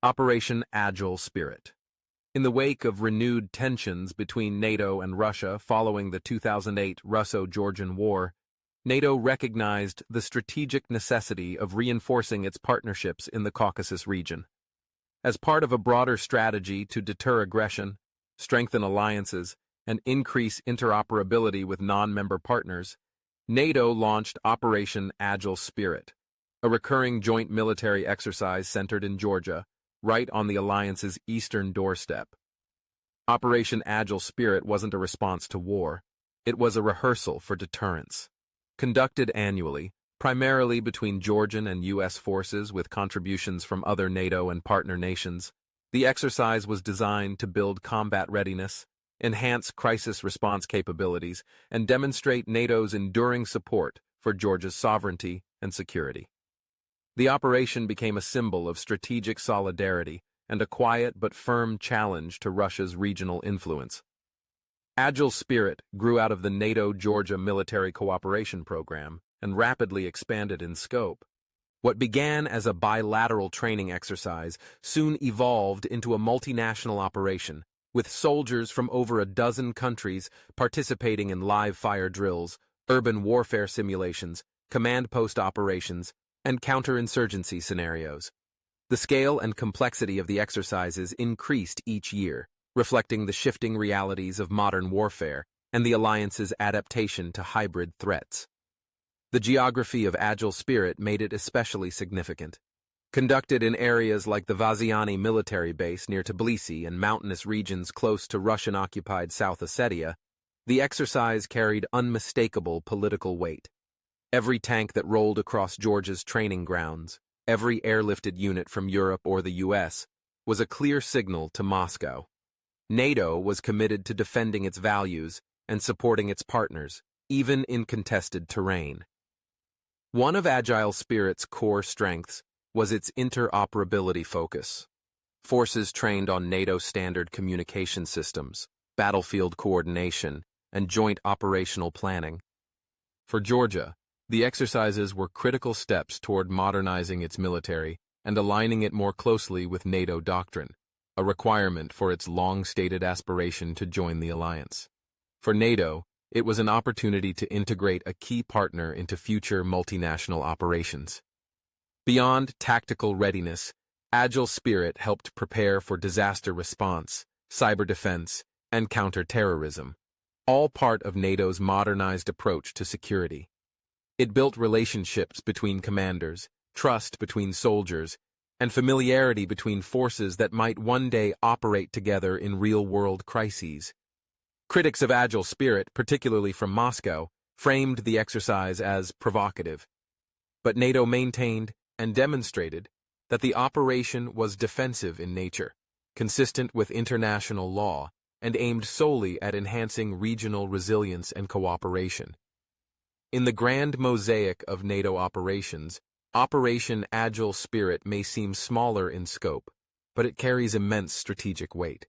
Operation Agile Spirit. In the wake of renewed tensions between NATO and Russia following the 2008 Russo-Georgian War, NATO recognized the strategic necessity of reinforcing its partnerships in the Caucasus region. As part of a broader strategy to deter aggression, strengthen alliances, and increase interoperability with non-member partners, NATO launched Operation Agile Spirit, a recurring joint military exercise centered in Georgia, right on the alliance's eastern doorstep. Operation Agile Spirit wasn't a response to war. It was a rehearsal for deterrence. Conducted annually, primarily between Georgian and U.S. forces with contributions from other NATO and partner nations, the exercise was designed to build combat readiness, enhance crisis response capabilities, and demonstrate NATO's enduring support for Georgia's sovereignty and security. The operation became a symbol of strategic solidarity and a quiet but firm challenge to Russia's regional influence. Agile Spirit grew out of the NATO-Georgia military cooperation program and rapidly expanded in scope. What began as a bilateral training exercise soon evolved into a multinational operation, with soldiers from over a dozen countries participating in live-fire drills, urban warfare simulations, command post operations, and counterinsurgency scenarios. The scale and complexity of the exercises increased each year, reflecting the shifting realities of modern warfare and the alliance's adaptation to hybrid threats. The geography of Agile Spirit made it especially significant. Conducted in areas like the Vaziani military base near Tbilisi and mountainous regions close to Russian-occupied South Ossetia, the exercise carried unmistakable political weight. Every tank that rolled across Georgia's training grounds, every airlifted unit from Europe or the U.S., was a clear signal to Moscow. NATO was committed to defending its values and supporting its partners, even in contested terrain. One of Agile Spirit's core strengths was its interoperability focus. Forces trained on NATO standard communication systems, battlefield coordination, and joint operational planning. For Georgia, the exercises were critical steps toward modernizing its military and aligning it more closely with NATO doctrine, a requirement for its long-stated aspiration to join the alliance. For NATO, it was an opportunity to integrate a key partner into future multinational operations. Beyond tactical readiness, Agile Spirit helped prepare for disaster response, cyber defense, and counterterrorism, all part of NATO's modernized approach to security. It built relationships between commanders, trust between soldiers, and familiarity between forces that might one day operate together in real-world crises. Critics of Agile Spirit, particularly from Moscow, framed the exercise as provocative. But NATO maintained and demonstrated that the operation was defensive in nature, consistent with international law, and aimed solely at enhancing regional resilience and cooperation. In the grand mosaic of NATO operations, Operation Agile Spirit may seem smaller in scope, but it carries immense strategic weight.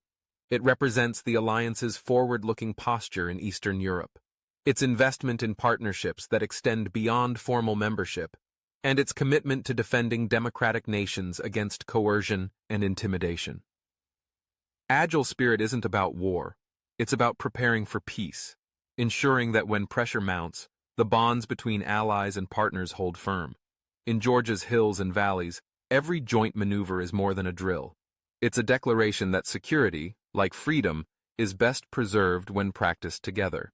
It represents the alliance's forward-looking posture in Eastern Europe, its investment in partnerships that extend beyond formal membership, and its commitment to defending democratic nations against coercion and intimidation. Agile Spirit isn't about war. It's about preparing for peace, ensuring that when pressure mounts, the bonds between allies and partners hold firm. In Georgia's hills and valleys, every joint maneuver is more than a drill. It's a declaration that security, like freedom, is best preserved when practiced together.